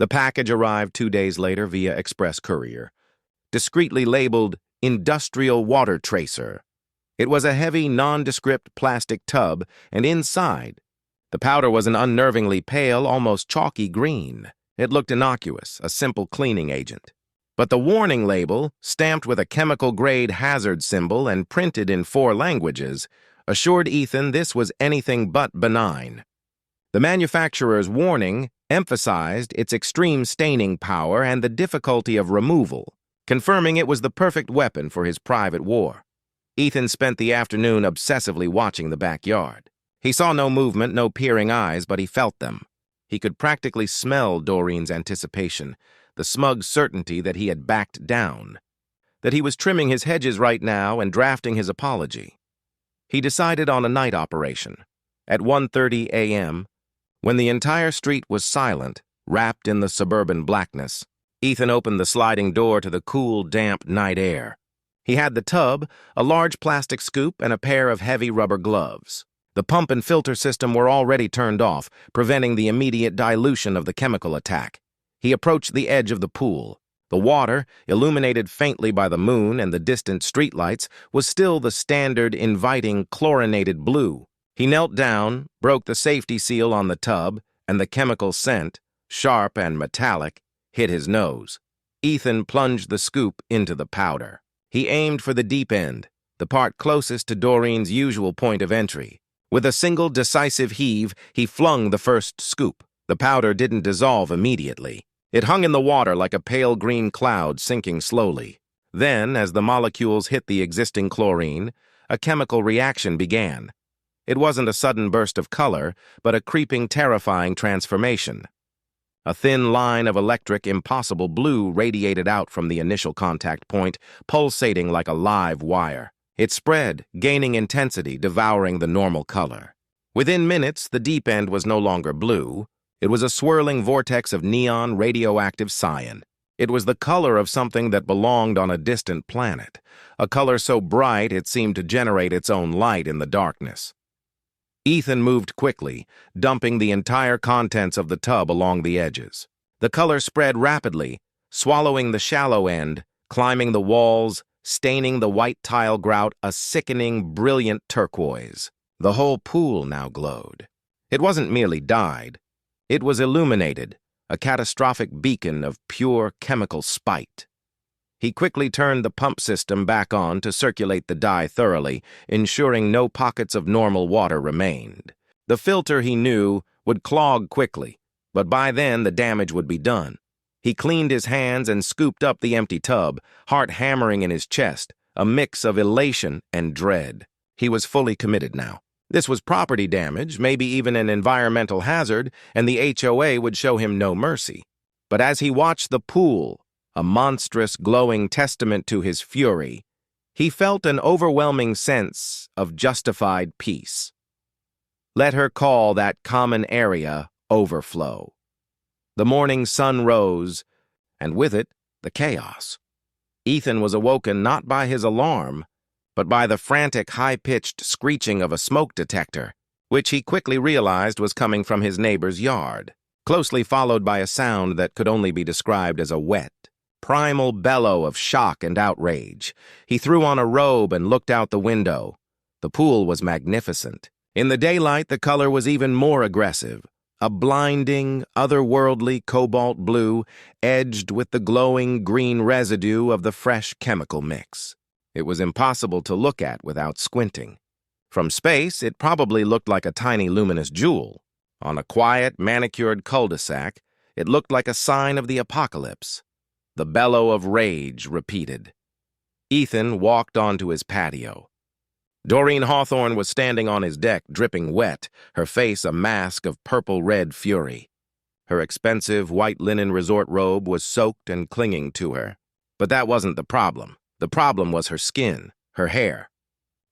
The package arrived 2 days later via express courier, discreetly labeled Industrial Water Tracer. It was a heavy, nondescript plastic tub, and inside, the powder was an unnervingly pale, almost chalky green. It looked innocuous, a simple cleaning agent. But the warning label, stamped with a chemical-grade hazard symbol and printed in 4 languages, assured Ethan this was anything but benign. The manufacturer's warning emphasized its extreme staining power and the difficulty of removal, confirming it was the perfect weapon for his private war. Ethan spent the afternoon obsessively watching the backyard. He saw no movement, no peering eyes, but he felt them. He could practically smell Doreen's anticipation, the smug certainty that he had backed down, that he was trimming his hedges right now and drafting his apology. He decided on a night operation. At 1:30 a.m., when the entire street was silent, wrapped in the suburban blackness, Ethan opened the sliding door to the cool, damp night air. He had the tub, a large plastic scoop, and a pair of heavy rubber gloves. The pump and filter system were already turned off, preventing the immediate dilution of the chemical attack. He approached the edge of the pool. The water, illuminated faintly by the moon and the distant streetlights, was still the standard, inviting, chlorinated blue. He knelt down, broke the safety seal on the tub, and the chemical scent, sharp and metallic, hit his nose. Ethan plunged the scoop into the powder. He aimed for the deep end, the part closest to Doreen's usual point of entry. With a single decisive heave, he flung the first scoop. The powder didn't dissolve immediately. It hung in the water like a pale green cloud sinking slowly. Then, as the molecules hit the existing chlorine, a chemical reaction began. It wasn't a sudden burst of color, but a creeping, terrifying transformation. A thin line of electric, impossible blue radiated out from the initial contact point, pulsating like a live wire. It spread, gaining intensity, devouring the normal color. Within minutes, the deep end was no longer blue. It was a swirling vortex of neon radioactive cyan. It was the color of something that belonged on a distant planet, a color so bright it seemed to generate its own light in the darkness. Ethan moved quickly, dumping the entire contents of the tub along the edges. The color spread rapidly, swallowing the shallow end, climbing the walls, staining the white tile grout a sickening, brilliant turquoise. The whole pool now glowed. It wasn't merely dyed. It was illuminated, a catastrophic beacon of pure chemical spite. He quickly turned the pump system back on to circulate the dye thoroughly, ensuring no pockets of normal water remained. The filter, he knew, would clog quickly, but by then the damage would be done. He cleaned his hands and scooped up the empty tub, heart hammering in his chest, a mix of elation and dread. He was fully committed now. This was property damage, maybe even an environmental hazard, and the HOA would show him no mercy. But as he watched the pool, a monstrous, glowing testament to his fury, he felt an overwhelming sense of justified peace. Let her call that common area overflow. The morning sun rose, and with it, the chaos. Ethan was awoken not by his alarm, but by the frantic, high-pitched screeching of a smoke detector, which he quickly realized was coming from his neighbor's yard, closely followed by a sound that could only be described as a wet, primal bellow of shock and outrage. He threw on a robe and looked out the window. The pool was magnificent. In the daylight, the color was even more aggressive, a blinding, otherworldly cobalt blue, edged with the glowing green residue of the fresh chemical mix. It was impossible to look at without squinting. From space, it probably looked like a tiny luminous jewel. On a quiet, manicured cul-de-sac, it looked like a sign of the apocalypse. The bellow of rage repeated. Ethan walked onto his patio. Doreen Hawthorne was standing on his deck, dripping wet, her face a mask of purple-red fury. Her expensive white linen resort robe was soaked and clinging to her. But that wasn't the problem. The problem was her skin, her hair.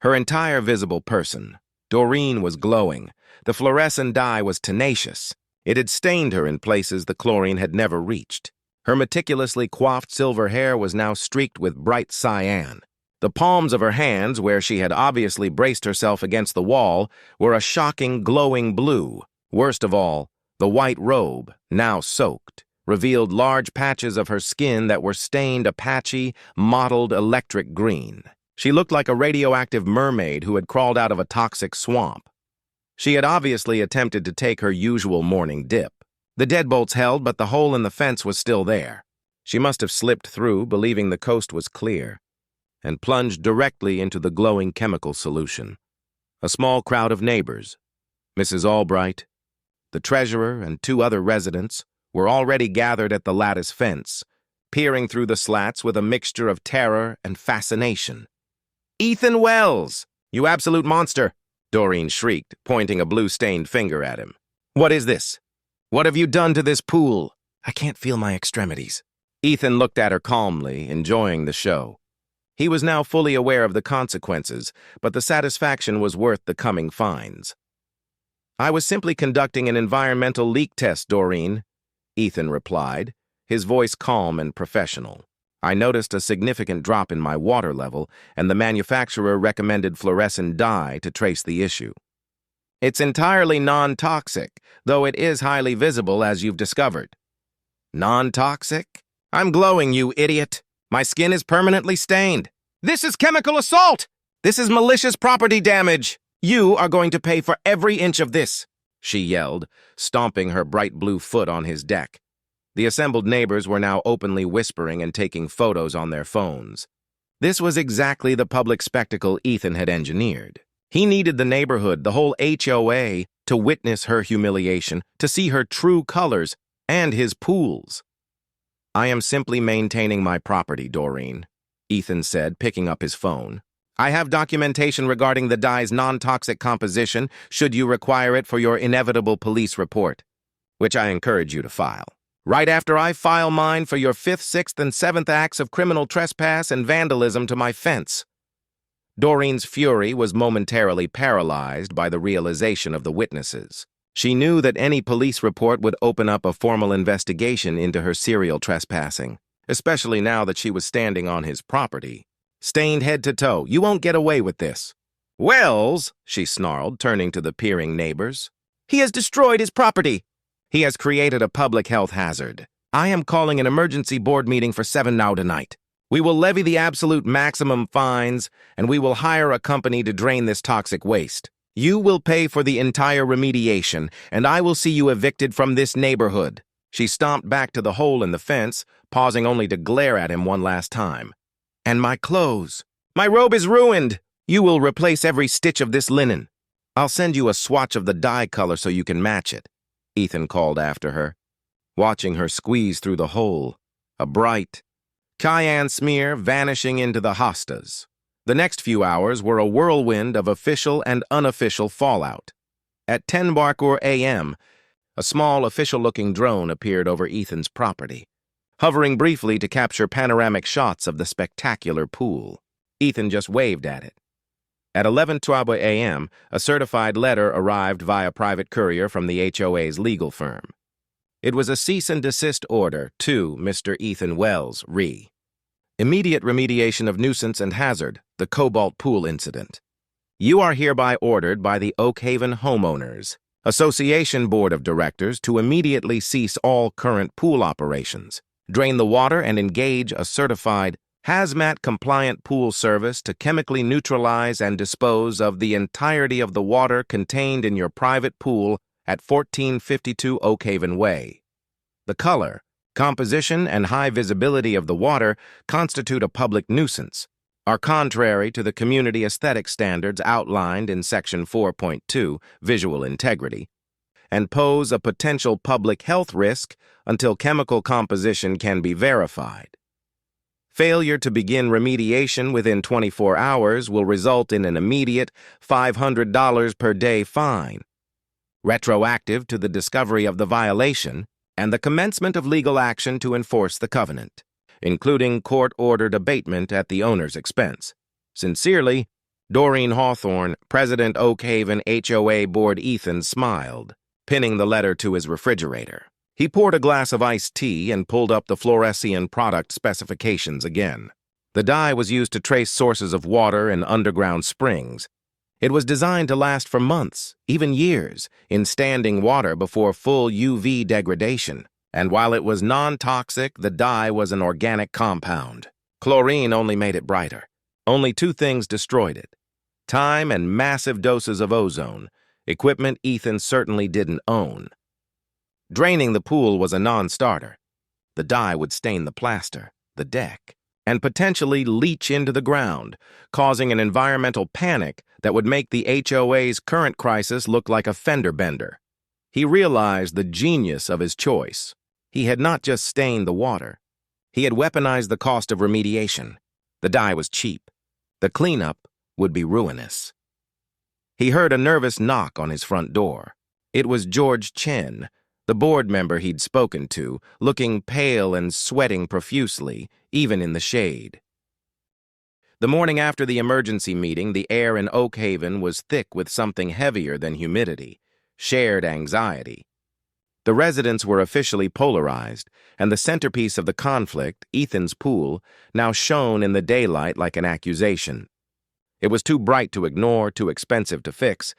Her entire visible person. Doreen was glowing. The fluorescent dye was tenacious. It had stained her in places the chlorine had never reached. Her meticulously coiffed silver hair was now streaked with bright cyan. The palms of her hands, where she had obviously braced herself against the wall, were a shocking, glowing blue. Worst of all, the white robe, now soaked, revealed large patches of her skin that were stained a patchy, mottled electric green. She looked like a radioactive mermaid who had crawled out of a toxic swamp. She had obviously attempted to take her usual morning dip. The deadbolts held, but the hole in the fence was still there. She must have slipped through, believing the coast was clear, and plunged directly into the glowing chemical solution. A small crowd of neighbors, Mrs. Albright, the treasurer, and 2 other residents, were already gathered at the lattice fence, peering through the slats with a mixture of terror and fascination. "Ethan Wells! You absolute monster!" Doreen shrieked, pointing a blue-stained finger at him. "What is this? What have you done to this pool? I can't feel my extremities." Ethan looked at her calmly, enjoying the show. He was now fully aware of the consequences, but the satisfaction was worth the coming fines. "I was simply conducting an environmental leak test, Doreen," Ethan replied, his voice calm and professional. "I noticed a significant drop in my water level, and the manufacturer recommended fluorescent dye to trace the issue. It's entirely non-toxic, though it is highly visible, as you've discovered." "Non-toxic? I'm glowing, you idiot. My skin is permanently stained. This is chemical assault! This is malicious property damage! You are going to pay for every inch of this," she yelled, stomping her bright blue foot on his deck. The assembled neighbors were now openly whispering and taking photos on their phones. This was exactly the public spectacle Ethan had engineered. He needed the neighborhood, the whole HOA, to witness her humiliation, to see her true colors, and his pools. "I am simply maintaining my property, Doreen," Ethan said, picking up his phone. "I have documentation regarding the dye's non-toxic composition should you require it for your inevitable police report, which I encourage you to file. Right after I file mine for your 5th, 6th, and 7th acts of criminal trespass and vandalism to my fence." Doreen's fury was momentarily paralyzed by the realization of the witnesses. She knew that any police report would open up a formal investigation into her serial trespassing, especially now that she was standing on his property. Stained head to toe, "You won't get away with this." "Wells," she snarled, turning to the peering neighbors. "He has destroyed his property. He has created a public health hazard. I am calling an emergency board meeting for 7 now tonight. We will levy the absolute maximum fines, and we will hire a company to drain this toxic waste. You will pay for the entire remediation, and I will see you evicted from this neighborhood." She stomped back to the hole in the fence, pausing only to glare at him one last time. "And my clothes. My robe is ruined. You will replace every stitch of this linen. I'll send you a swatch of the dye color so you can match it," Ethan called after her, watching her squeeze through the hole, a bright cayenne smear vanishing into the hostas. The next few hours were a whirlwind of official and unofficial fallout. At 10:00 a.m., a small official-looking drone appeared over Ethan's property, hovering briefly to capture panoramic shots of the spectacular pool. Ethan just waved at it. At 11:12 a.m., a certified letter arrived via private courier from the HOA's legal firm. It was a cease and desist order to Mr. Ethan Wells, Re. Immediate remediation of nuisance and hazard, the Cobalt Pool incident. You are hereby ordered by the Oak Haven Homeowners Association Board of Directors to immediately cease all current pool operations, drain the water, and engage a certified hazmat-compliant pool service to chemically neutralize and dispose of the entirety of the water contained in your private pool at 1452 Oak Haven Way. The color, composition, and high visibility of the water constitute a public nuisance, are contrary to the community aesthetic standards outlined in Section 4.2, Visual Integrity, and pose a potential public health risk until chemical composition can be verified. Failure to begin remediation within 24 hours will result in an immediate $500 per day fine, retroactive to the discovery of the violation and the commencement of legal action to enforce the covenant, including court-ordered abatement at the owner's expense. Sincerely, Doreen Hawthorne, President Oak Haven HOA Board. Ethan smiled, pinning the letter to his refrigerator. He poured a glass of iced tea and pulled up the fluorescent product specifications again. The dye was used to trace sources of water in underground springs. It was designed to last for months, even years, in standing water before full UV degradation. And while it was non-toxic, the dye was an organic compound. Chlorine only made it brighter. Only two things destroyed it: time and massive doses of ozone, equipment Ethan certainly didn't own. Draining the pool was a non-starter. The dye would stain the plaster, the deck, and potentially leach into the ground, causing an environmental panic that would make the HOA's current crisis look like a fender bender. He realized the genius of his choice. He had not just stained the water. He had weaponized the cost of remediation. The dye was cheap. The cleanup would be ruinous. He heard a nervous knock on his front door. It was George Chen, the board member he'd spoken to, looking pale and sweating profusely, even in the shade. The morning after the emergency meeting, the air in Oak Haven was thick with something heavier than humidity: shared anxiety. The residents were officially polarized, and the centerpiece of the conflict, Ethan's pool, now shone in the daylight like an accusation. It was too bright to ignore, too expensive to fix,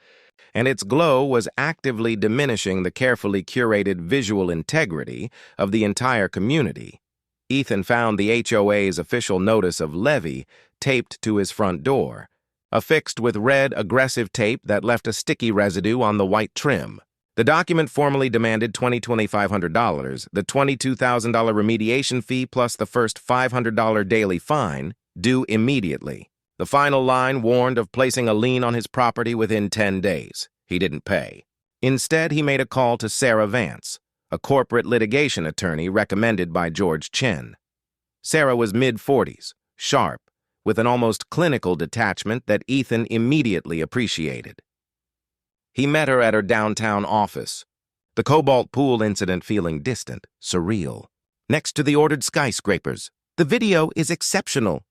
and its glow was actively diminishing the carefully curated visual integrity of the entire community. Ethan found the HOA's official notice of levy taped to his front door, affixed with red, aggressive tape that left a sticky residue on the white trim. The document formally demanded $2,500, the $22,000 remediation fee plus the first $500 daily fine, due immediately. The final line warned of placing a lien on his property within 10 days. He didn't pay. Instead, he made a call to Sarah Vance, a corporate litigation attorney recommended by George Chen. Sarah was mid-40s, sharp, with an almost clinical detachment that Ethan immediately appreciated. He met her at her downtown office, the Cobalt Pool incident feeling distant, surreal. Next to the ordered skyscrapers. The video is exceptional.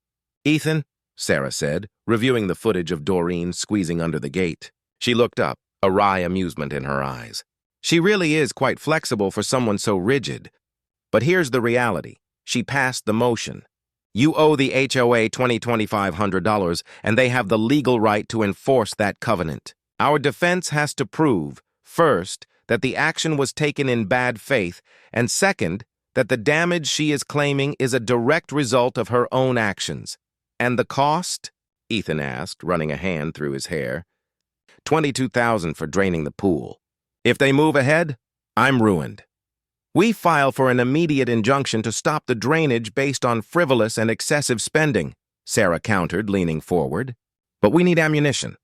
Ethan, Sarah said, reviewing the footage of Doreen squeezing under the gate. She looked up, a wry amusement in her eyes. She really is quite flexible for someone so rigid. But here's the reality. She passed the motion. You owe the HOA $2,500, and they have the legal right to enforce that covenant. Our defense has to prove, first, that the action was taken in bad faith, and second, that the damage she is claiming is a direct result of her own actions. And the cost? Ethan asked, running a hand through his hair. $22,000 for draining the pool. If they move ahead, I'm ruined. We file for an immediate injunction to stop the drainage based on frivolous and excessive spending, Sarah countered, leaning forward. But we need ammunition.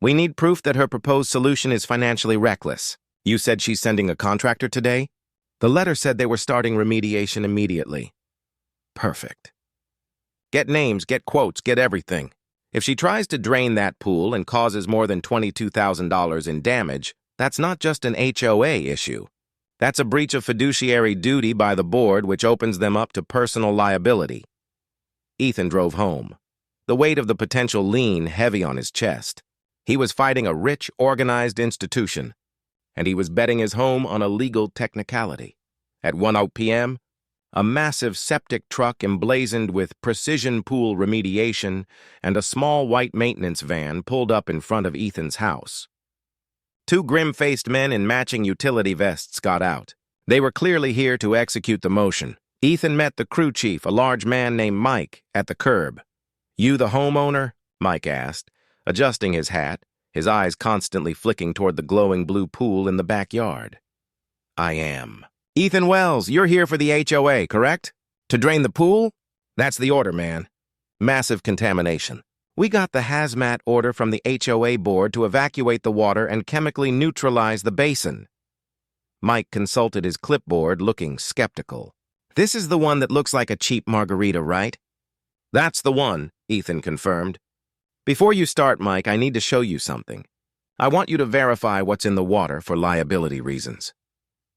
We need proof that her proposed solution is financially reckless. You said she's sending a contractor today? The letter said they were starting remediation immediately. Perfect. Get names, get quotes, get everything. If she tries to drain that pool and causes more than $22,000 in damage, that's not just an HOA issue. That's a breach of fiduciary duty by the board, which opens them up to personal liability. Ethan drove home, the weight of the potential lien heavy on his chest. He was fighting a rich, organized institution, and he was betting his home on a legal technicality. At 1 p.m., a massive septic truck emblazoned with precision pool remediation and a small white maintenance van pulled up in front of Ethan's house. Two grim-faced men in matching utility vests got out. They were clearly here to execute the motion. Ethan met the crew chief, a large man named Mike, at the curb. "You the homeowner?" Mike asked, adjusting his hat, his eyes constantly flicking toward the glowing blue pool in the backyard. "I am." "Ethan Wells, you're here for the HOA, correct? To drain the pool?" "That's the order, man. Massive contamination. We got the hazmat order from the HOA board to evacuate the water and chemically neutralize the basin." Mike consulted his clipboard, looking skeptical. "This is the one that looks like a cheap margarita, right?" "That's the one," Ethan confirmed. "Before you start, Mike, I need to show you something. I want you to verify what's in the water for liability reasons."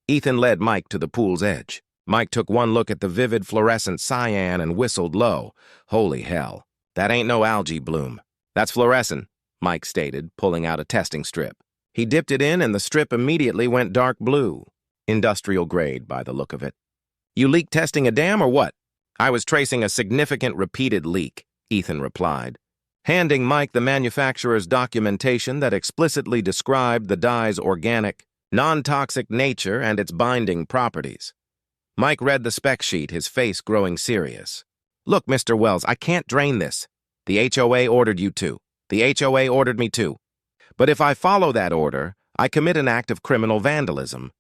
Ethan led Mike to the pool's edge. Mike took one look at the vivid fluorescent cyan and whistled low. "Holy hell, that ain't no algae bloom. That's fluorescent," Mike stated, pulling out a testing strip. He dipped it in and the strip immediately went dark blue. Industrial grade, by the look of it. "You leak testing a dam or what?" "I was tracing a significant repeated leak," Ethan replied, handing Mike the manufacturer's documentation that explicitly described the dye's organic, non-toxic nature and its binding properties. Mike read the spec sheet, his face growing serious. Look, Mr. Wells, I can't drain this. The HOA ordered you to. The HOA ordered me to. But if I follow that order, I commit an act of criminal vandalism.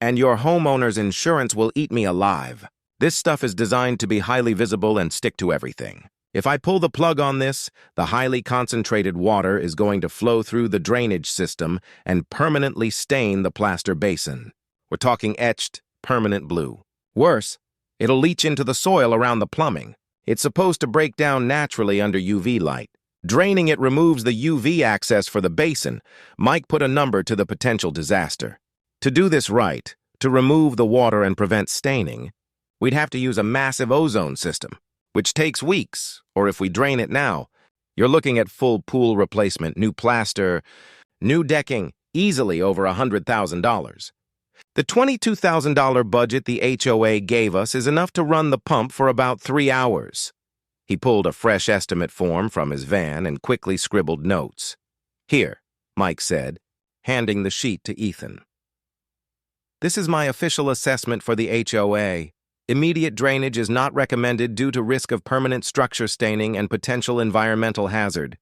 And your homeowner's insurance will eat me alive. This stuff is designed to be highly visible and stick to everything. If I pull the plug on this, the highly concentrated water is going to flow through the drainage system and permanently stain the plaster basin. We're talking etched, permanent blue. Worse, it'll leach into the soil around the plumbing. It's supposed to break down naturally under UV light. Draining it removes the UV access for the basin. Mike put a number to the potential disaster. To do this right, to remove the water and prevent staining, we'd have to use a massive ozone system, which takes weeks, or if we drain it now, you're looking at full pool replacement, new plaster, new decking, easily over $100,000. The $22,000 budget the HOA gave us is enough to run the pump for about 3 hours. He pulled a fresh estimate form from his van and quickly scribbled notes. Here, Mike said, handing the sheet to Ethan. This is my official assessment for the HOA. Immediate drainage is not recommended due to risk of permanent structure staining and potential environmental hazard.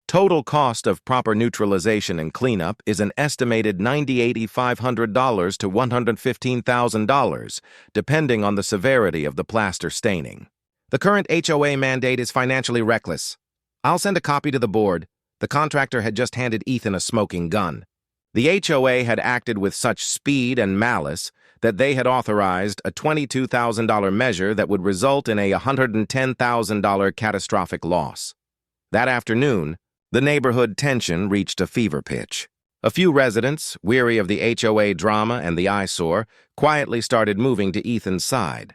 Total cost of proper neutralization and cleanup is an estimated $9,500 to $115,000, depending on the severity of the plaster staining. The current HOA mandate is financially reckless. I'll send a copy to the board. The contractor had just handed Ethan a smoking gun. The HOA had acted with such speed and malice that they had authorized a $22,000 measure that would result in a $110,000 catastrophic loss. That afternoon, the neighborhood tension reached a fever pitch. A few residents, weary of the HOA drama and the eyesore, quietly started moving to Ethan's side.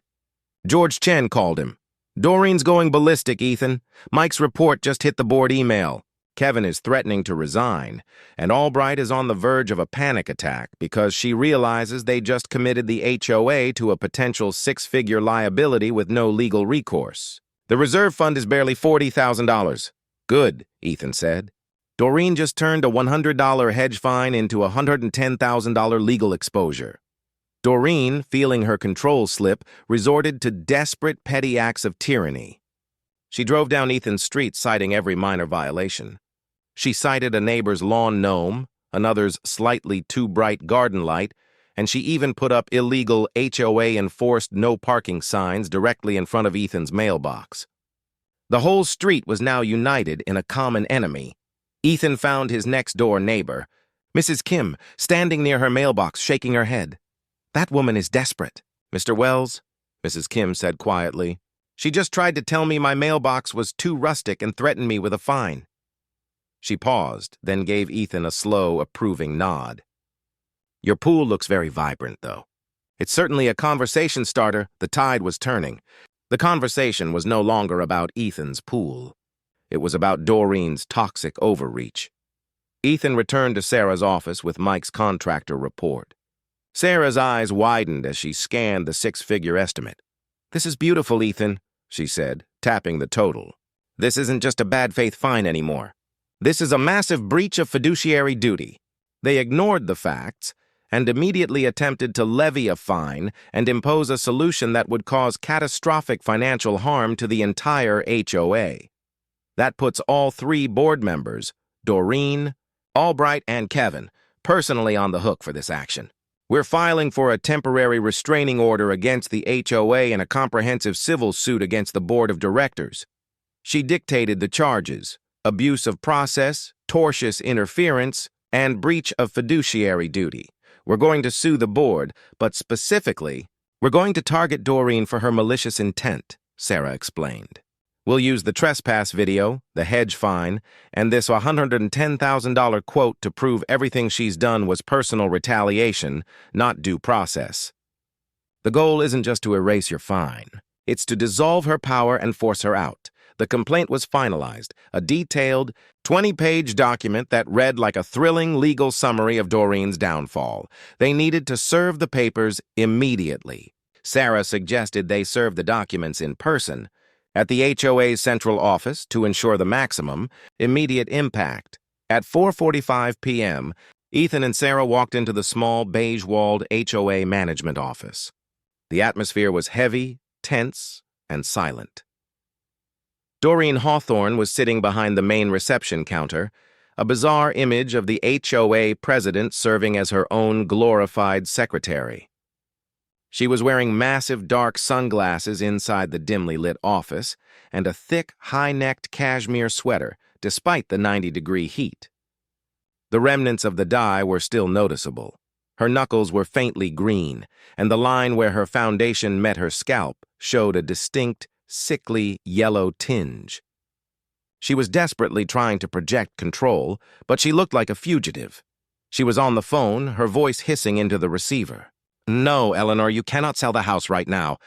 George Chen called him. Doreen's going ballistic, Ethan. Mike's report just hit the board email. Kevin is threatening to resign, and Albright is on the verge of a panic attack because she realizes they just committed the HOA to a potential 6-figure liability with no legal recourse. The reserve fund is barely $40,000. Good, Ethan said. Doreen just turned a $100 hedge fine into a $110,000 legal exposure. Doreen, feeling her control slip, resorted to desperate petty acts of tyranny. She drove down Ethan's street citing every minor violation. She cited a neighbor's lawn gnome, another's slightly too bright garden light, and she even put up illegal HOA-enforced no parking signs directly in front of Ethan's mailbox. The whole street was now united in a common enemy. Ethan found his next-door neighbor, Mrs. Kim, standing near her mailbox, shaking her head. That woman is desperate. Mr. Wells, Mrs. Kim said quietly. She just tried to tell me my mailbox was too rustic and threatened me with a fine. She paused, then gave Ethan a slow, approving nod. Your pool looks very vibrant, though. It's certainly a conversation starter. The tide was turning. The conversation was no longer about Ethan's pool. It was about Doreen's toxic overreach. Ethan returned to Sarah's office with Mike's contractor report. Sarah's eyes widened as she scanned the 6-figure estimate. This is beautiful, Ethan, she said, tapping the total. This isn't just a bad faith fine anymore. This is a massive breach of fiduciary duty. They ignored the facts and immediately attempted to levy a fine and impose a solution that would cause catastrophic financial harm to the entire HOA. That puts all 3 board members, Doreen, Albright, and Kevin, personally on the hook for this action. We're filing for a temporary restraining order against the HOA and a comprehensive civil suit against the board of directors. She dictated the charges: abuse of process, tortious interference, and breach of fiduciary duty. We're going to sue the board, but specifically, we're going to target Doreen for her malicious intent, Sarah explained. We'll use the trespass video, the hedge fine, and this $110,000 quote to prove everything she's done was personal retaliation, not due process. The goal isn't just to erase your fine. It's to dissolve her power and force her out. The complaint was finalized, a detailed, 20-page document that read like a thrilling legal summary of Doreen's downfall. They needed to serve the papers immediately. Sarah suggested they serve the documents in person, at the HOA's central office to ensure the maximum, immediate impact. At 4:45 p.m., Ethan and Sarah walked into the small, beige-walled HOA management office. The atmosphere was heavy, tense, and silent. Doreen Hawthorne was sitting behind the main reception counter, a bizarre image of the HOA president serving as her own glorified secretary. She was wearing massive dark sunglasses inside the dimly lit office and a thick, high-necked cashmere sweater, despite the 90-degree heat. The remnants of the dye were still noticeable. Her knuckles were faintly green, and the line where her foundation met her scalp showed a distinct, sickly yellow tinge. She was desperately trying to project control, but she looked like a fugitive. She was on the phone, her voice hissing into the receiver. "No, Eleanor, you cannot sell the house right now.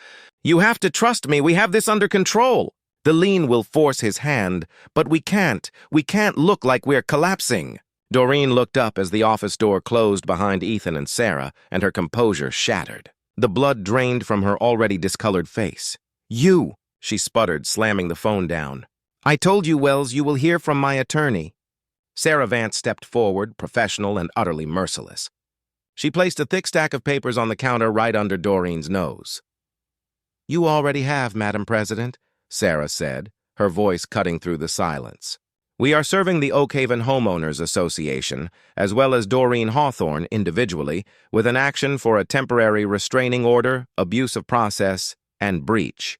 You have to trust me. We have this under control. The lien will force his hand, but we can't. We can't look like we're collapsing." Doreen looked up as the office door closed behind Ethan and Sarah, and her composure shattered. The blood drained from her already discolored face. "You," she sputtered, slamming the phone down. "I told you, Wells, you will hear from my attorney." Sarah Vance stepped forward, professional and utterly merciless. She placed a thick stack of papers on the counter right under Doreen's nose. "You already have, Madam President," Sarah said, her voice cutting through the silence. "We are serving the Oakhaven Homeowners Association, as well as Doreen Hawthorne individually, with an action for a temporary restraining order, abuse of process, and breach."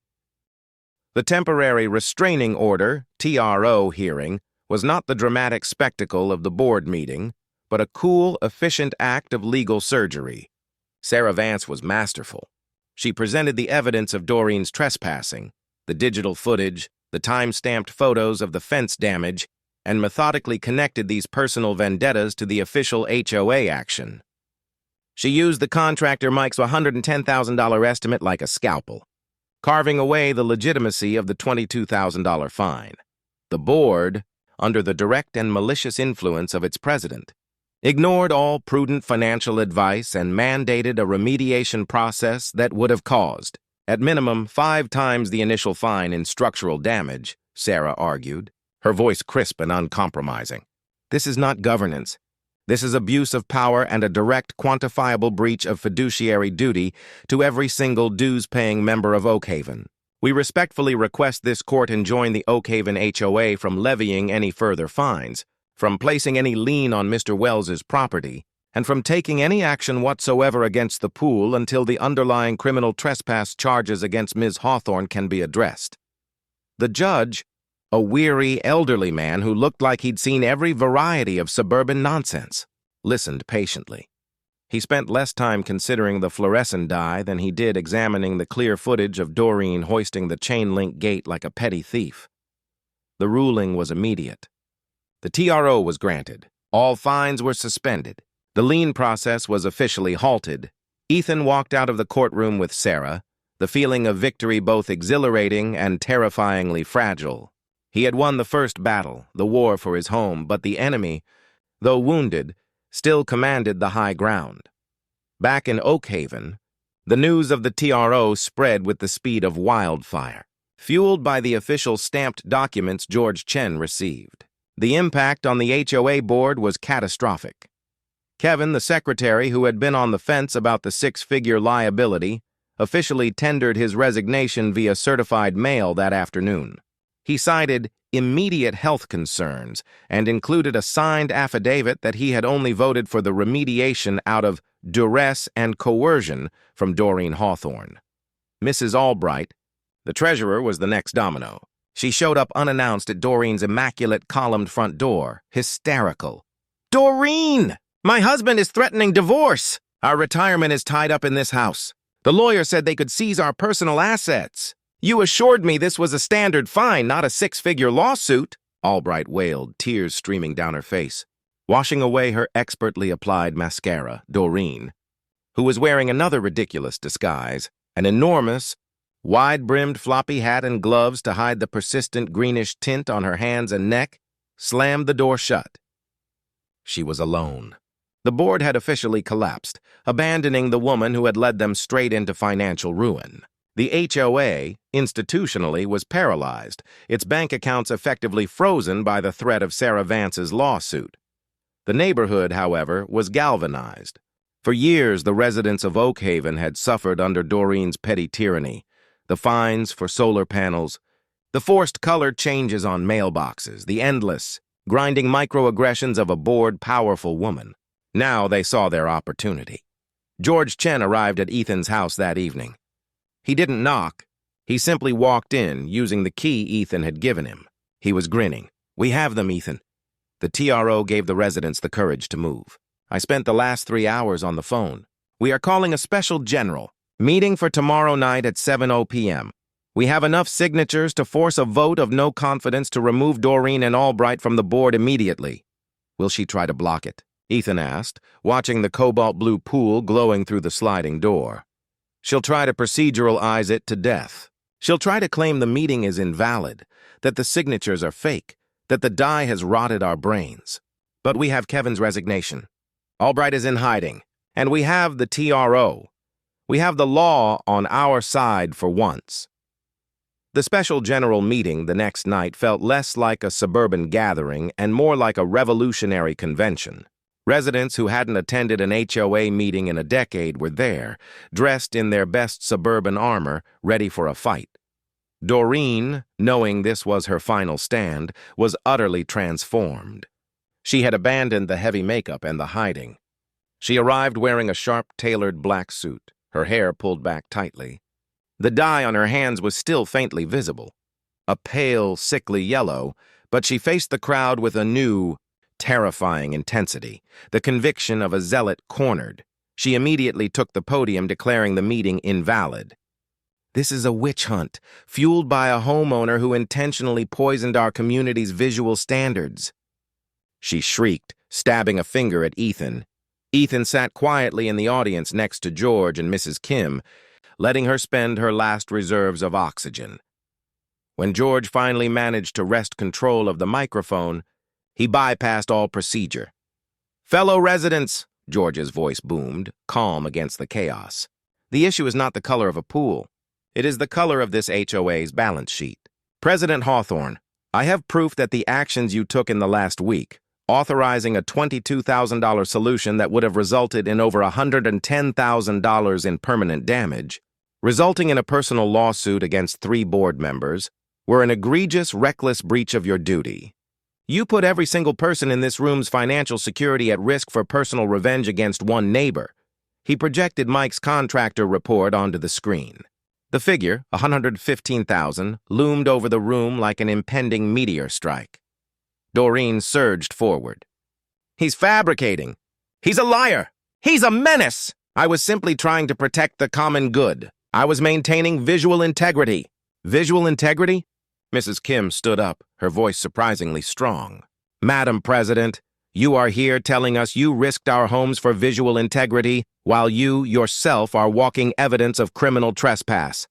The temporary restraining order, TRO, hearing was not the dramatic spectacle of the board meeting, but a cool, efficient act of legal surgery. Sarah Vance was masterful. She presented the evidence of Doreen's trespassing, the digital footage, the time-stamped photos of the fence damage, and methodically connected these personal vendettas to the official HOA action. She used the contractor Mike's $110,000 estimate like a scalpel, carving away the legitimacy of the $22,000 fine. The board, under the direct and malicious influence of its president, ignored all prudent financial advice and mandated a remediation process that would have caused, at minimum, 5 times the initial fine in structural damage, Sarah argued, her voice crisp and uncompromising. "This is not governance. This is abuse of power and a direct, quantifiable breach of fiduciary duty to every single dues-paying member of Oakhaven. We respectfully request this court enjoin the Oakhaven HOA from levying any further fines, from placing any lien on Mr. Wells's property, and from taking any action whatsoever against the pool until the underlying criminal trespass charges against Ms. Hawthorne can be addressed." The judge, a weary, elderly man who looked like he'd seen every variety of suburban nonsense, listened patiently. He spent less time considering the fluorescent dye than he did examining the clear footage of Doreen hoisting the chain-link gate like a petty thief. The ruling was immediate. The TRO was granted. All fines were suspended. The lien process was officially halted. Ethan walked out of the courtroom with Sarah, the feeling of victory both exhilarating and terrifyingly fragile. He had won the first battle, the war for his home, but the enemy, though wounded, still commanded the high ground. Back in Oakhaven, the news of the TRO spread with the speed of wildfire, fueled by the official stamped documents George Chen received. The impact on the HOA board was catastrophic. Kevin, the secretary who had been on the fence about the 6-figure liability, officially tendered his resignation via certified mail that afternoon. He cited immediate health concerns and included a signed affidavit that he had only voted for the remediation out of duress and coercion from Doreen Hawthorne. Mrs. Albright, the treasurer, was the next domino. She showed up unannounced at Doreen's immaculate columned front door, hysterical. "Doreen! My husband is threatening divorce. Our retirement is tied up in this house. The lawyer said they could seize our personal assets. You assured me this was a standard fine, not a 6-figure lawsuit," Albright wailed, tears streaming down her face. Washing away her expertly applied mascara, Doreen, who was wearing another ridiculous disguise, an enormous, wide-brimmed floppy hat and gloves to hide the persistent greenish tint on her hands and neck, slammed the door shut. She was alone. The board had officially collapsed, abandoning the woman who had led them straight into financial ruin. The HOA, institutionally, was paralyzed, its bank accounts effectively frozen by the threat of Sarah Vance's lawsuit. The neighborhood, however, was galvanized. For years, the residents of Oak Haven had suffered under Doreen's petty tyranny. The fines for solar panels, the forced color changes on mailboxes, the endless, grinding microaggressions of a bored, powerful woman. Now they saw their opportunity. George Chen arrived at Ethan's house that evening. He didn't knock. He simply walked in, using the key Ethan had given him. He was grinning. "We have them, Ethan." The TRO gave the residents the courage to move. "I spent the last 3 hours on the phone. We are calling a special general meeting for tomorrow night at 7:00 p.m. We have enough signatures to force a vote of no confidence to remove Doreen and Albright from the board immediately." "Will she try to block it?" Ethan asked, watching the cobalt blue pool glowing through the sliding door. "She'll try to proceduralize it to death. She'll try to claim the meeting is invalid, that the signatures are fake, that the die has rotted our brains. But we have Kevin's resignation. Albright is in hiding, and we have the TRO. We have the law on our side for once." The special general meeting the next night felt less like a suburban gathering and more like a revolutionary convention. Residents who hadn't attended an HOA meeting in a decade were there, dressed in their best suburban armor, ready for a fight. Doreen, knowing this was her final stand, was utterly transformed. She had abandoned the heavy makeup and the hiding. She arrived wearing a sharp-tailored black suit, her hair pulled back tightly. The dye on her hands was still faintly visible, a pale, sickly yellow, but she faced the crowd with a new, terrifying intensity, the conviction of a zealot cornered. She immediately took the podium, declaring the meeting invalid. "This is a witch hunt, fueled by a homeowner who intentionally poisoned our community's visual standards," she shrieked, stabbing a finger at Ethan. Ethan sat quietly in the audience next to George and Mrs. Kim, letting her spend her last reserves of oxygen. When George finally managed to wrest control of the microphone, he bypassed all procedure. "Fellow residents," George's voice boomed, calm against the chaos. "The issue is not the color of a pool. It is the color of this HOA's balance sheet. President Hawthorne, I have proof that the actions you took in the last week, authorizing a $22,000 solution that would have resulted in over $110,000 in permanent damage, resulting in a personal lawsuit against 3 board members, were an egregious, reckless breach of your duty. You put every single person in this room's financial security at risk for personal revenge against one neighbor." He projected Mike's contractor report onto the screen. The figure, $115,000, loomed over the room like an impending meteor strike. Doreen surged forward. "He's fabricating. He's a liar. He's a menace. I was simply trying to protect the common good. I was maintaining visual integrity." "Visual integrity?" Mrs. Kim stood up, her voice surprisingly strong. "Madam President, you are here telling us you risked our homes for visual integrity while you, yourself, are walking evidence of criminal trespass.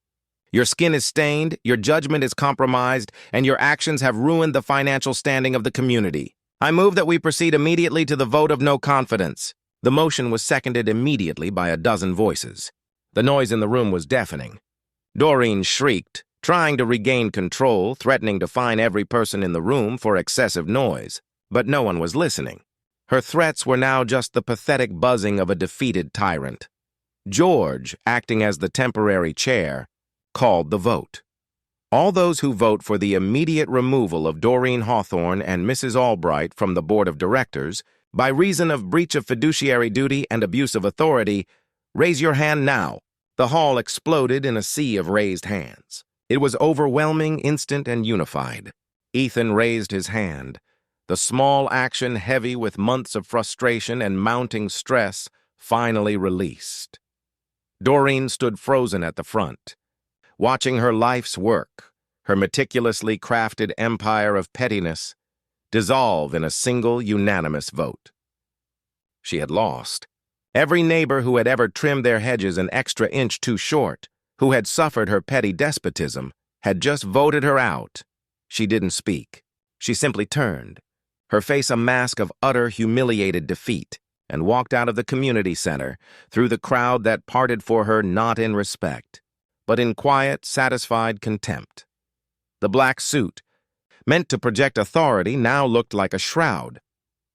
Your skin is stained, your judgment is compromised, and your actions have ruined the financial standing of the community. I move that we proceed immediately to the vote of no confidence." The motion was seconded immediately by a dozen voices. The noise in the room was deafening. Doreen shrieked, trying to regain control, threatening to fine every person in the room for excessive noise. But no one was listening. Her threats were now just the pathetic buzzing of a defeated tyrant. George, acting as the temporary chair, called the vote. All those who vote for the immediate removal of Doreen Hawthorne and Mrs. Albright from the board of directors by reason of breach of fiduciary duty and abuse of authority, raise your hand now. The hall exploded in a sea of raised hands. It was overwhelming, instant, and unified. Ethan raised his hand. The small action, heavy with months of frustration and mounting stress, finally released. Doreen stood frozen at the front, watching her life's work, her meticulously crafted empire of pettiness, dissolve in a single unanimous vote. She had lost. Every neighbor who had ever trimmed their hedges an extra inch too short, who had suffered her petty despotism, had just voted her out. She didn't speak. She simply turned, her face a mask of utter, humiliated defeat, and walked out of the community center, through the crowd that parted for her not in respect, but in quiet, satisfied contempt. The black suit, meant to project authority, now looked like a shroud.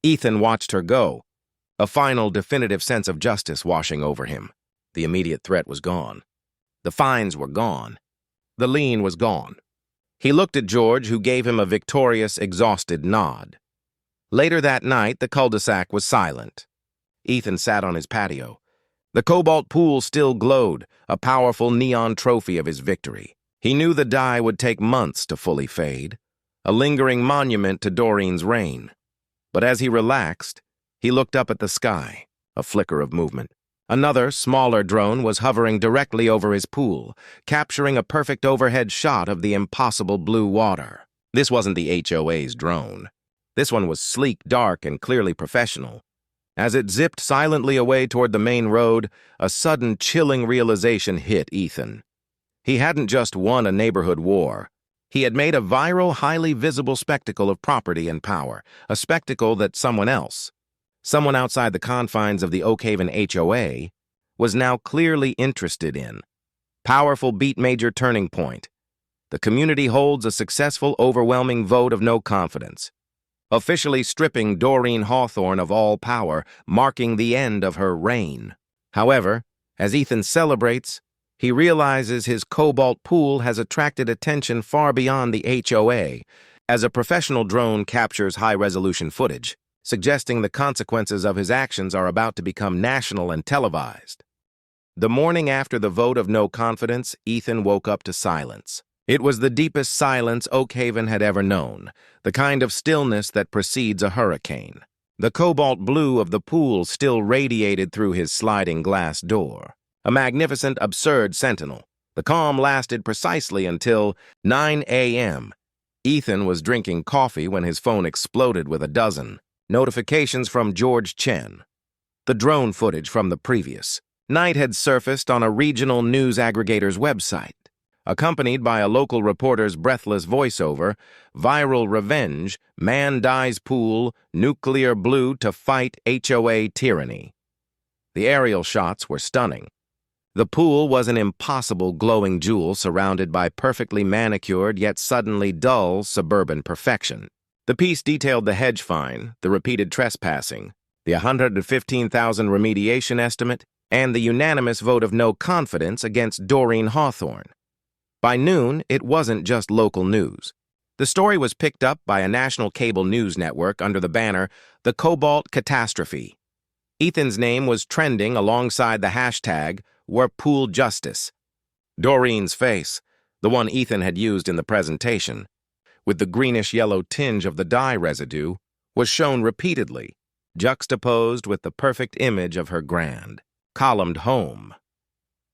Ethan watched her go, a final definitive sense of justice washing over him. The immediate threat was gone. The fines were gone. The lien was gone. He looked at George, who gave him a victorious, exhausted nod. Later that night, the cul-de-sac was silent. Ethan sat on his patio. The cobalt pool still glowed, a powerful neon trophy of his victory. He knew the dye would take months to fully fade, a lingering monument to Doreen's reign. But as he relaxed, he looked up at the sky, a flicker of movement. Another, smaller drone was hovering directly over his pool, capturing a perfect overhead shot of the impossible blue water. This wasn't the HOA's drone. This one was sleek, dark, and clearly professional. As it zipped silently away toward the main road, a sudden chilling realization hit Ethan. He hadn't just won a neighborhood war. He had made a viral, highly visible spectacle of property and power, a spectacle that someone outside the confines of the Oak Haven HOA, was now clearly interested in. Powerful beat major turning point. The community holds a successful, overwhelming vote of no confidence, officially stripping Doreen Hawthorne of all power, marking the end of her reign. However, as Ethan celebrates, he realizes his cobalt pool has attracted attention far beyond the HOA, as a professional drone captures high-resolution footage, suggesting the consequences of his actions are about to become national and televised. The morning after the vote of no confidence, Ethan woke up to silence. It was the deepest silence Oak Haven had ever known, the kind of stillness that precedes a hurricane. The cobalt blue of the pool still radiated through his sliding glass door, a magnificent, absurd sentinel. The calm lasted precisely until 9 a.m. Ethan was drinking coffee when his phone exploded with a dozen notifications from George Chen. The drone footage from the previous night had surfaced on a regional news aggregator's website. Accompanied by a local reporter's breathless voiceover, viral revenge, man dies pool, nuclear blue to fight HOA tyranny. The aerial shots were stunning. The pool was an impossible glowing jewel surrounded by perfectly manicured yet suddenly dull suburban perfection. The piece detailed the hedge fine, the repeated trespassing, the $115,000 remediation estimate, and the unanimous vote of no confidence against Doreen Hawthorne. By noon, it wasn't just local news. The story was picked up by a national cable news network under the banner, The Cobalt Catastrophe. Ethan's name was trending alongside the hashtag, #We'rePoolJustice. Doreen's face, the one Ethan had used in the presentation, with the greenish-yellow tinge of the dye residue, was shown repeatedly, juxtaposed with the perfect image of her grand, columned home.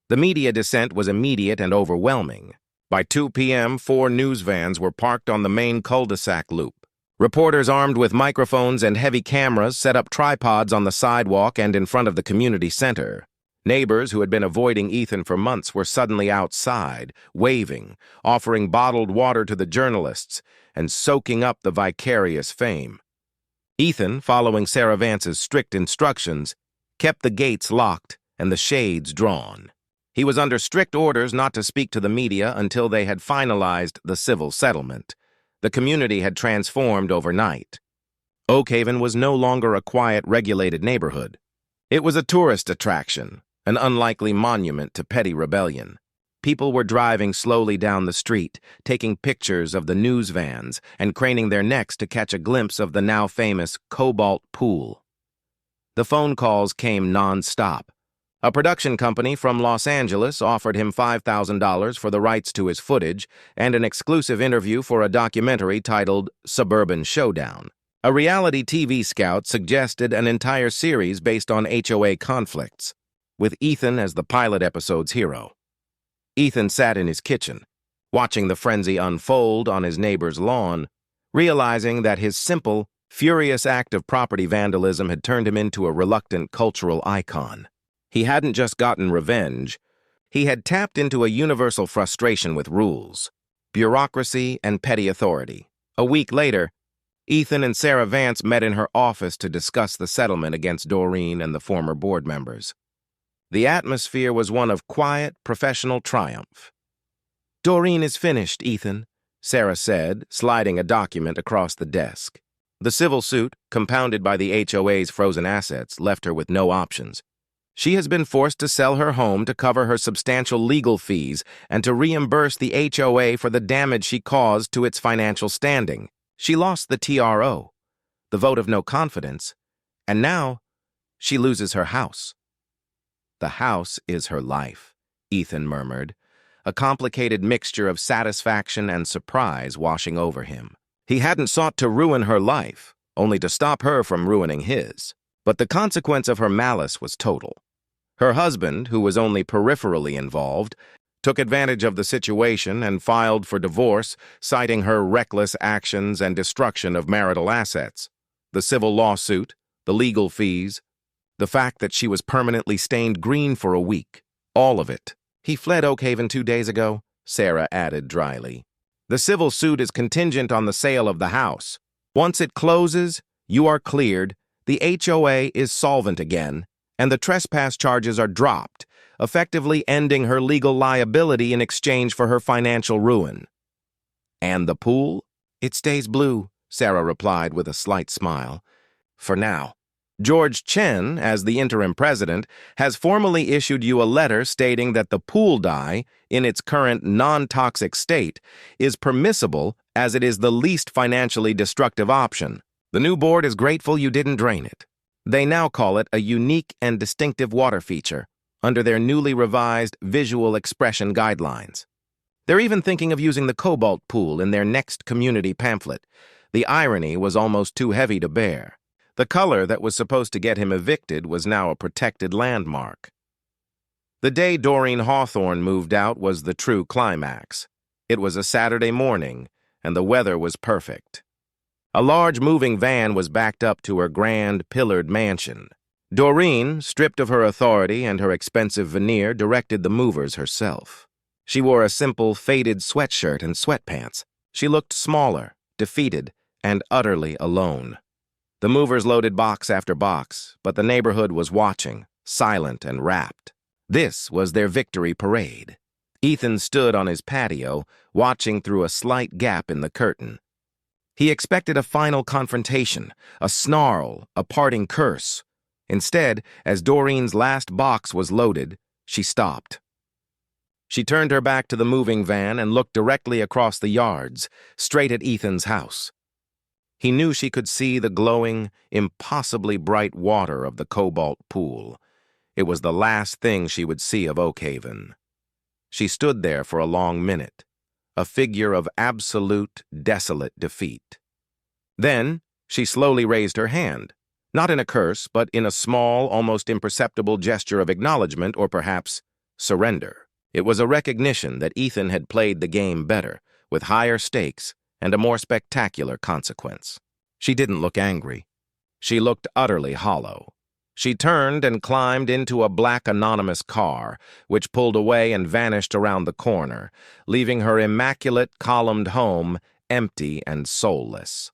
The media descent was immediate and overwhelming. By 2 p.m., 4 news vans were parked on the main cul-de-sac loop. Reporters armed with microphones and heavy cameras set up tripods on the sidewalk and in front of the community center. Neighbors who had been avoiding Ethan for months were suddenly outside, waving, offering bottled water to the journalists, and soaking up the vicarious fame. Ethan, following Sarah Vance's strict instructions, kept the gates locked and the shades drawn. He was under strict orders not to speak to the media until they had finalized the civil settlement. The community had transformed overnight. Oak Haven was no longer a quiet, regulated neighborhood. It was a tourist attraction, an unlikely monument to petty rebellion. People were driving slowly down the street, taking pictures of the news vans and craning their necks to catch a glimpse of the now famous Cobalt Pool. The phone calls came non-stop. A production company from Los Angeles offered him $5,000 for the rights to his footage and an exclusive interview for a documentary titled Suburban Showdown. A reality TV scout suggested an entire series based on HOA conflicts, with Ethan as the pilot episode's hero. Ethan sat in his kitchen, watching the frenzy unfold on his neighbor's lawn, realizing that his simple, furious act of property vandalism had turned him into a reluctant cultural icon. He hadn't just gotten revenge, he had tapped into a universal frustration with rules, bureaucracy, and petty authority. A week later, Ethan and Sarah Vance met in her office to discuss the settlement against Doreen and the former board members. The atmosphere was one of quiet, professional triumph. "Doreen is finished, Ethan," Sarah said, sliding a document across the desk. The civil suit, compounded by the HOA's frozen assets, left her with no options. She has been forced to sell her home to cover her substantial legal fees and to reimburse the HOA for the damage she caused to its financial standing. She lost the TRO, the vote of no confidence, and now she loses her house. "The house is her life," Ethan murmured, a complicated mixture of satisfaction and surprise washing over him. He hadn't sought to ruin her life, only to stop her from ruining his. But the consequence of her malice was total. Her husband, who was only peripherally involved, took advantage of the situation and filed for divorce, citing her reckless actions and destruction of marital assets. The civil lawsuit, the legal fees, the fact that she was permanently stained green for a week, all of it. "He fled Oak Haven 2 days ago," Sarah added dryly. "The civil suit is contingent on the sale of the house. Once it closes, you are cleared, the HOA is solvent again, and the trespass charges are dropped, effectively ending her legal liability in exchange for her financial ruin." "And the pool?" "It stays blue," Sarah replied with a slight smile. "For now. George Chen, as the interim president, has formally issued you a letter stating that the pool dye, in its current non-toxic state, is permissible as it is the least financially destructive option. The new board is grateful you didn't drain it. They now call it a unique and distinctive water feature under their newly revised visual expression guidelines. They're even thinking of using the cobalt pool in their next community pamphlet. The irony was almost too heavy to bear. The color that was supposed to get him evicted was now a protected landmark. The day Doreen Hawthorne moved out was the true climax. It was a Saturday morning, and the weather was perfect. A large moving van was backed up to her grand, pillared mansion. Doreen, stripped of her authority and her expensive veneer, directed the movers herself. She wore a simple, faded sweatshirt and sweatpants. She looked smaller, defeated, and utterly alone. The movers loaded box after box, but the neighborhood was watching, silent and rapt. This was their victory parade. Ethan stood on his patio, watching through a slight gap in the curtain. He expected a final confrontation, a snarl, a parting curse. Instead, as Doreen's last box was loaded, she stopped. She turned her back to the moving van and looked directly across the yards, straight at Ethan's house. He knew she could see the glowing, impossibly bright water of the cobalt pool. It was the last thing she would see of Oak Haven. She stood there for a long minute, a figure of absolute, desolate defeat. Then she slowly raised her hand, not in a curse, but in a small, almost imperceptible gesture of acknowledgement or perhaps surrender. It was a recognition that Ethan had played the game better, with higher stakes and a more spectacular consequence. She didn't look angry. She looked utterly hollow. She turned and climbed into a black anonymous car, which pulled away and vanished around the corner, leaving her immaculate, columned home empty and soulless.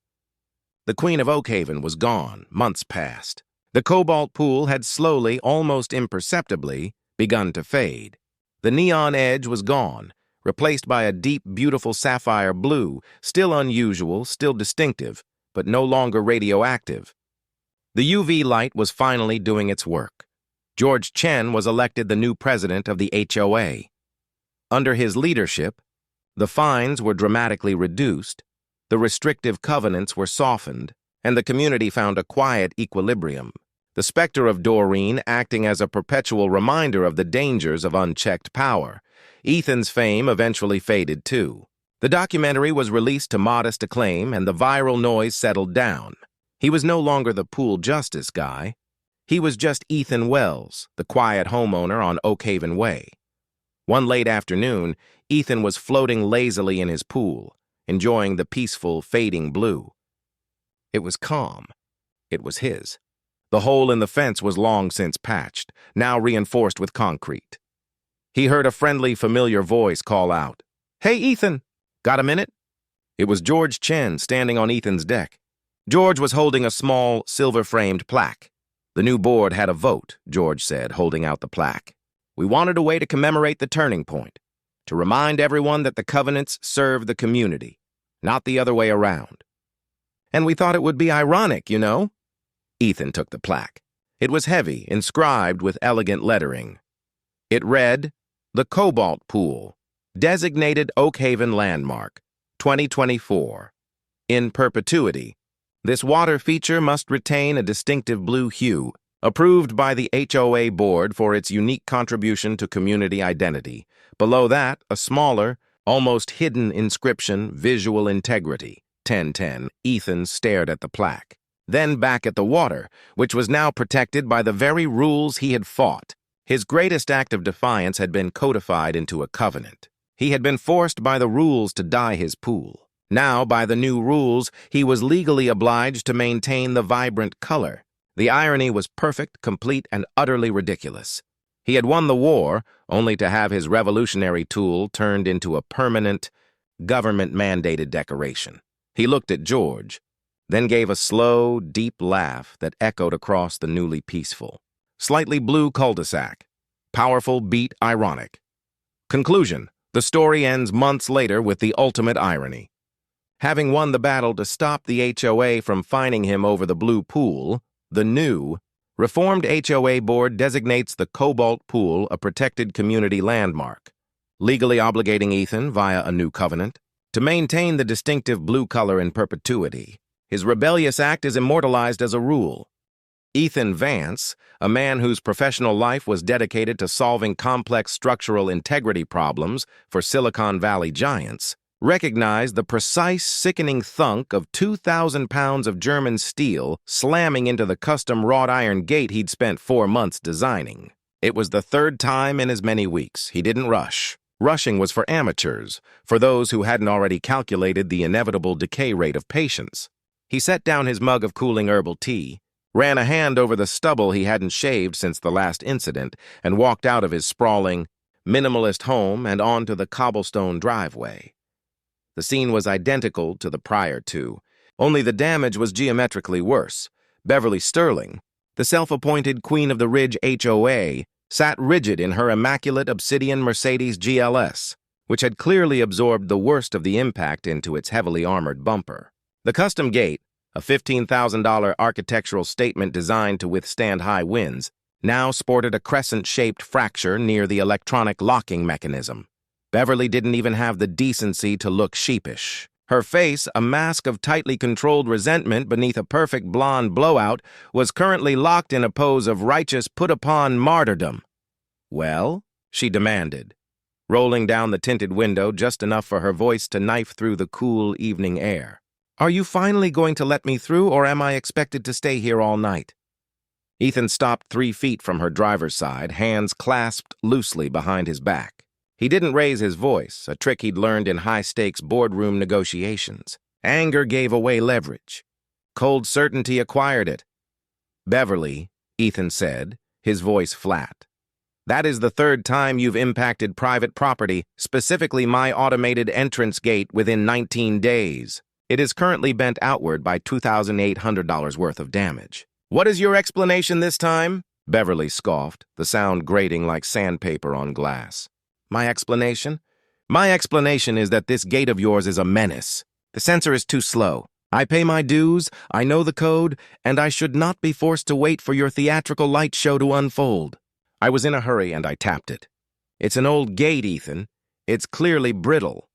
The Queen of Oak Haven was gone, months past. The cobalt pool had slowly, almost imperceptibly, begun to fade. The neon edge was gone, replaced by a deep, beautiful sapphire blue, still unusual, still distinctive, but no longer radioactive. The UV light was finally doing its work. George Chen was elected the new president of the HOA. Under his leadership, the fines were dramatically reduced, the restrictive covenants were softened, and the community found a quiet equilibrium. The specter of Doreen acting as a perpetual reminder of the dangers of unchecked power. Ethan's fame eventually faded too. The documentary was released to modest acclaim, and the viral noise settled down. He was no longer the pool justice guy. He was just Ethan Wells, the quiet homeowner on Oak Haven Way. One late afternoon, Ethan was floating lazily in his pool, enjoying the peaceful, fading blue. It was calm. It was his. The hole in the fence was long since patched, now reinforced with concrete. He heard a friendly, familiar voice call out, "Hey, Ethan, got a minute?" It was George Chen standing on Ethan's deck. George was holding a small, silver-framed plaque. "The new board had a vote," George said, holding out the plaque. "We wanted a way to commemorate the turning point, to remind everyone that the covenants serve the community, not the other way around." And we thought it would be ironic, you know? Ethan took the plaque. It was heavy, inscribed with elegant lettering. It read, "The Cobalt Pool, designated Oak Haven landmark, 2024. In perpetuity, this water feature must retain a distinctive blue hue, approved by the HOA board for its unique contribution to community identity. Below that, a smaller, almost hidden inscription, visual integrity, 1010. Ethan stared at the plaque, then back at the water, which was now protected by the very rules he had fought. His greatest act of defiance had been codified into a covenant. He had been forced by the rules to dye his pool. Now, by the new rules, he was legally obliged to maintain the vibrant color. The irony was perfect, complete, and utterly ridiculous. He had won the war, only to have his revolutionary tool turned into a permanent, government-mandated decoration. He looked at George, then gave a slow, deep laugh that echoed across the newly peaceful, slightly blue cul-de-sac. Powerful beat ironic. Conclusion: the story ends months later with the ultimate irony. Having won the battle to stop the HOA from fining him over the blue pool, the new, reformed HOA board designates the Cobalt Pool a protected community landmark, legally obligating Ethan, via a new covenant, to maintain the distinctive blue color in perpetuity. His rebellious act is immortalized as a rule. Ethan Vance, a man whose professional life was dedicated to solving complex structural integrity problems for Silicon Valley giants, recognized the precise, sickening thunk of 2,000 pounds of German steel slamming into the custom wrought iron gate he'd spent 4 months designing. It was the third time in as many weeks. He didn't rush. Rushing was for amateurs, for those who hadn't already calculated the inevitable decay rate of patience. He set down his mug of cooling herbal tea, ran a hand over the stubble he hadn't shaved since the last incident, and walked out of his sprawling, minimalist home and onto the cobblestone driveway. The scene was identical to the prior two, only the damage was geometrically worse. Beverly Sterling, the self-appointed queen of the Ridge HOA, sat rigid in her immaculate obsidian Mercedes GLS, which had clearly absorbed the worst of the impact into its heavily armored bumper. The custom gate, a $15,000 architectural statement designed to withstand high winds, now sported a crescent-shaped fracture near the electronic locking mechanism. Beverly didn't even have the decency to look sheepish. Her face, a mask of tightly controlled resentment beneath a perfect blonde blowout, was currently locked in a pose of righteous put-upon martyrdom. "Well?" she demanded, rolling down the tinted window just enough for her voice to knife through the cool evening air. "Are you finally going to let me through, or am I expected to stay here all night?" Ethan stopped 3 feet from her driver's side, hands clasped loosely behind his back. He didn't raise his voice, a trick he'd learned in high-stakes boardroom negotiations. Anger gave away leverage. Cold certainty acquired it. "Beverly," Ethan said, his voice flat, "that is the 3rd time you've impacted private property, specifically my automated entrance gate, within 19 days. It is currently bent outward by $2,800 worth of damage." "What is your explanation this time?" Beverly scoffed, the sound grating like sandpaper on glass. "My explanation? My explanation is that this gate of yours is a menace. The sensor is too slow. I pay my dues, I know the code, and I should not be forced to wait for your theatrical light show to unfold. I was in a hurry and I tapped it. It's an old gate, Ethan. It's clearly brittle.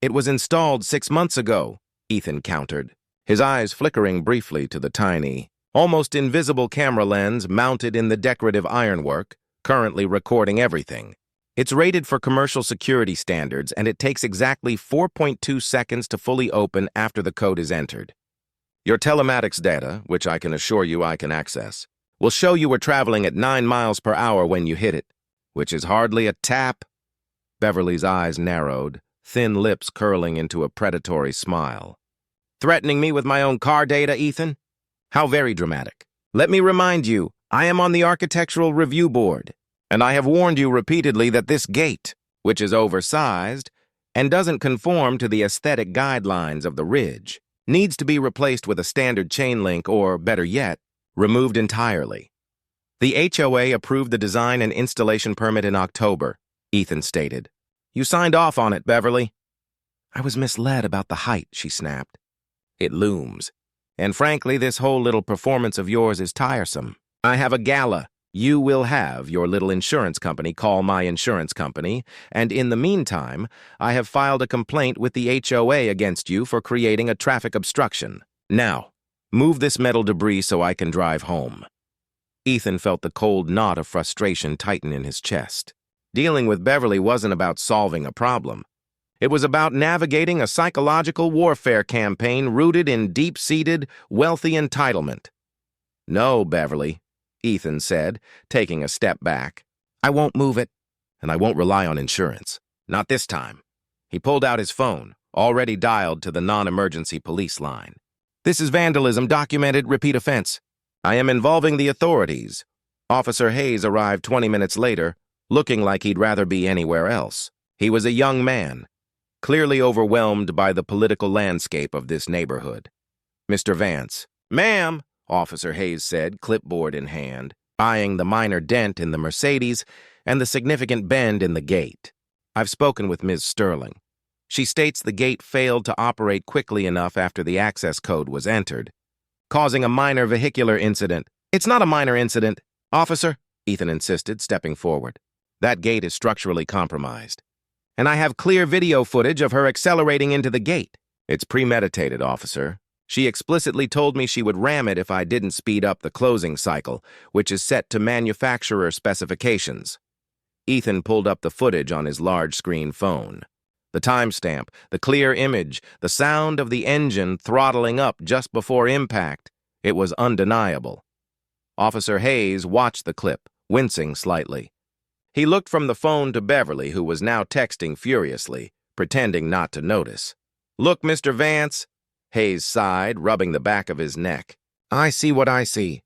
It was installed 6 months ago," Ethan countered, his eyes flickering briefly to the tiny, almost invisible camera lens mounted in the decorative ironwork, currently recording everything. "It's rated for commercial security standards, and it takes exactly 4.2 seconds to fully open after the code is entered. Your telematics data, which I can assure you I can access, will show you were traveling at 9 miles per hour when you hit it, which is hardly a tap." Beverly's eyes narrowed, thin lips curling into a predatory smile. "Threatening me with my own car data, Ethan? How very dramatic. Let me remind you, I am on the Architectural Review Board, and I have warned you repeatedly that this gate, which is oversized and doesn't conform to the aesthetic guidelines of the Ridge, needs to be replaced with a standard chain link or, better yet, removed entirely." "The HOA approved the design and installation permit in October," Ethan stated. "You signed off on it, Beverly." "I was misled about the height," she snapped. "It looms. And frankly, this whole little performance of yours is tiresome. I have a gala. You will have your little insurance company call my insurance company, and in the meantime, I have filed a complaint with the HOA against you for creating a traffic obstruction. Now, move this metal debris so I can drive home." Ethan felt the cold knot of frustration tighten in his chest. Dealing with Beverly wasn't about solving a problem. It was about navigating a psychological warfare campaign rooted in deep-seated, wealthy entitlement. "No, Beverly," Ethan said, taking a step back. "I won't move it, and I won't rely on insurance. Not this time." He pulled out his phone, already dialed to the non-emergency police line. "This is vandalism, documented, repeat offense. I am involving the authorities." Officer Hayes arrived 20 minutes later, looking like he'd rather be anywhere else. He was a young man, clearly overwhelmed by the political landscape of this neighborhood. "Mr. Vance." "Ma'am," Officer Hayes said, clipboard in hand, eyeing the minor dent in the Mercedes and the significant bend in the gate. "I've spoken with Ms. Sterling. She states the gate failed to operate quickly enough after the access code was entered, causing a minor vehicular incident." "It's not a minor incident, officer," Ethan insisted, stepping forward. "That gate is structurally compromised, and I have clear video footage of her accelerating into the gate." "It's premeditated, officer. She explicitly told me she would ram it if I didn't speed up the closing cycle, which is set to manufacturer specifications." Ethan pulled up the footage on his large-screen phone. The timestamp, the clear image, the sound of the engine throttling up just before impact. It was undeniable. Officer Hayes watched the clip, wincing slightly. He looked from the phone to Beverly, who was now texting furiously, pretending not to notice. "Look, Mr. Vance," Hayes sighed, rubbing the back of his neck. "I see what I see.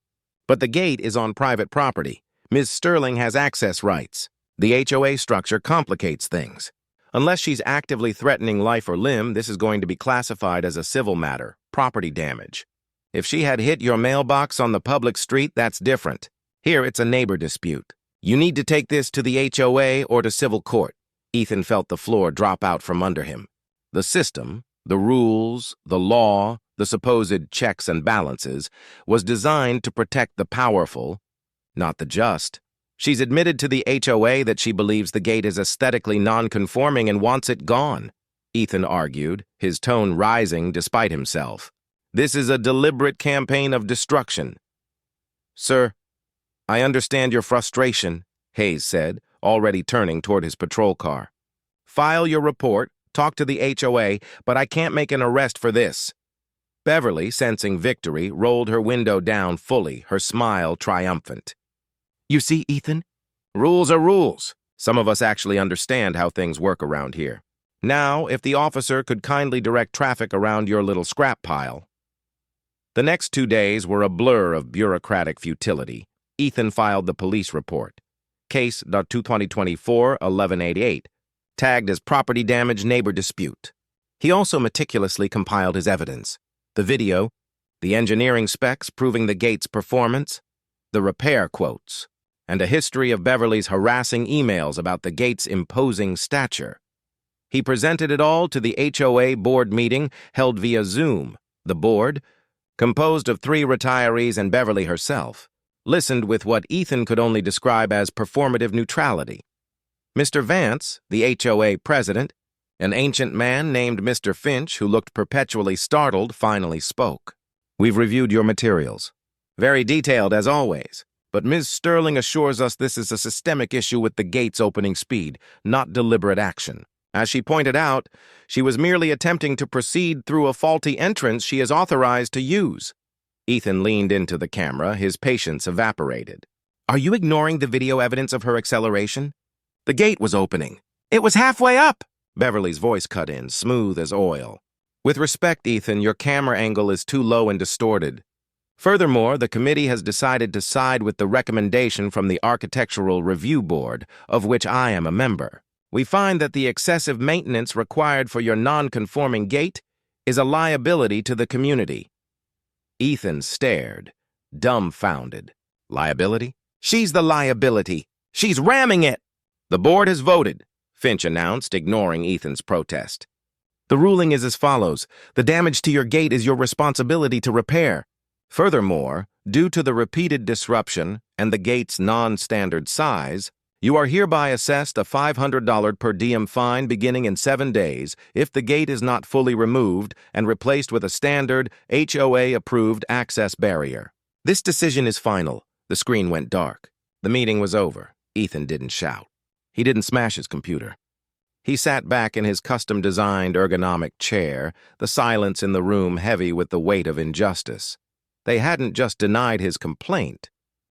But the gate is on private property. Ms. Sterling has access rights. The HOA structure complicates things. Unless she's actively threatening life or limb, this is going to be classified as a civil matter, property damage. If she had hit your mailbox on the public street, that's different. Here, it's a neighbor dispute. You need to take this to the HOA or to civil court." Ethan felt the floor drop out from under him. The system, the rules, the law, the supposed checks and balances, was designed to protect the powerful, not the just. She's admitted to the HOA that she believes the gate is aesthetically non-conforming and wants it gone, Ethan argued, his tone rising despite himself. "This is a deliberate campaign of destruction." "Sir, I understand your frustration," Hayes said, already turning toward his patrol car. "File your report, talk to the HOA, but I can't make an arrest for this." Beverly, sensing victory, rolled her window down fully, her smile triumphant. "You see, Ethan? Rules are rules. Some of us actually understand how things work around here. Now, if the officer could kindly direct traffic around your little scrap pile." The next 2 days were a blur of bureaucratic futility. Ethan filed the police report. Case .2-2024-1188. Tagged as property damage neighbor dispute. He also meticulously compiled his evidence. The video, the engineering specs proving the gate's performance, the repair quotes, and a history of Beverly's harassing emails about the gate's imposing stature. He presented it all to the HOA board meeting held via Zoom. The board, composed of 3 retirees and Beverly herself, listened with what Ethan could only describe as performative neutrality. Mr. Vance, the HOA president, an ancient man named Mr. Finch, who looked perpetually startled, finally spoke. "We've reviewed your materials. Very detailed, as always. But Ms. Sterling assures us this is a systemic issue with the gate's opening speed, not deliberate action. As she pointed out, she was merely attempting to proceed through a faulty entrance she is authorized to use." Ethan leaned into the camera, his patience evaporated. "Are you ignoring the video evidence of her acceleration? The gate was opening. It was halfway up." Beverly's voice cut in, smooth as oil. "With respect, Ethan, your camera angle is too low and distorted. Furthermore, the committee has decided to side with the recommendation from the Architectural Review Board, of which I am a member. We find that the excessive maintenance required for your non-conforming gate is a liability to the community." Ethan stared, dumbfounded. "Liability? She's the liability. She's ramming it." "The board has voted," Finch announced, ignoring Ethan's protest. The ruling is as follows. The damage to your gate is your responsibility to repair. Furthermore, due to the repeated disruption and the gate's non-standard size, you are hereby assessed a $500 per diem fine beginning in 7 days if the gate is not fully removed and replaced with a standard HOA-approved access barrier. This decision is final. The screen went dark. The meeting was over. Ethan didn't shout. He didn't smash his computer. He sat back in his custom-designed ergonomic chair, the silence in the room heavy with the weight of injustice. They hadn't just denied his complaint.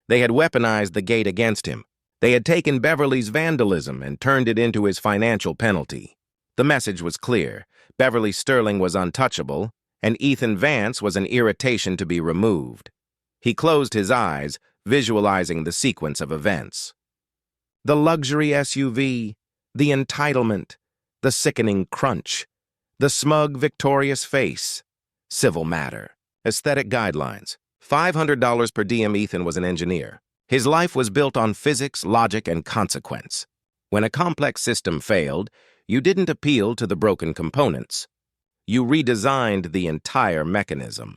They had weaponized the gate against him. They had taken Beverly's vandalism and turned it into his financial penalty. The message was clear. Beverly Sterling was untouchable, and Ethan Vance was an irritation to be removed. He closed his eyes, visualizing the sequence of events. The luxury SUV, the entitlement, the sickening crunch, the smug, victorious face, civil matter, aesthetic guidelines, $500 per diem. Ethan was an engineer. His life was built on physics, logic, and consequence. When a complex system failed, you didn't appeal to the broken components. You redesigned the entire mechanism.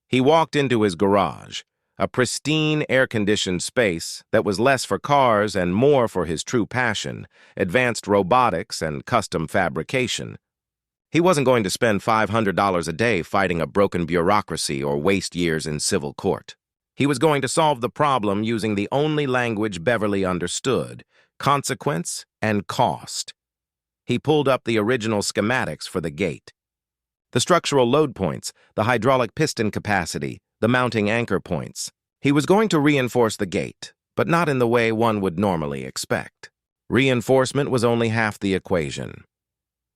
He walked into his garage, a pristine, air-conditioned space that was less for cars and more for his true passion, advanced robotics and custom fabrication. He wasn't going to spend $500 a day fighting a broken bureaucracy or waste years in civil court. He was going to solve the problem using the only language Beverly understood, consequence and cost. He pulled up the original schematics for the gate. The structural load points, the hydraulic piston capacity, the mounting anchor points. He was going to reinforce the gate, but not in the way one would normally expect. Reinforcement was only half the equation.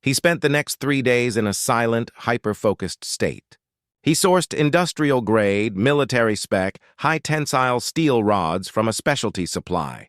He spent the next 3 days in a silent, hyper-focused state. He sourced industrial-grade, military-spec, high-tensile steel rods from a specialty supply.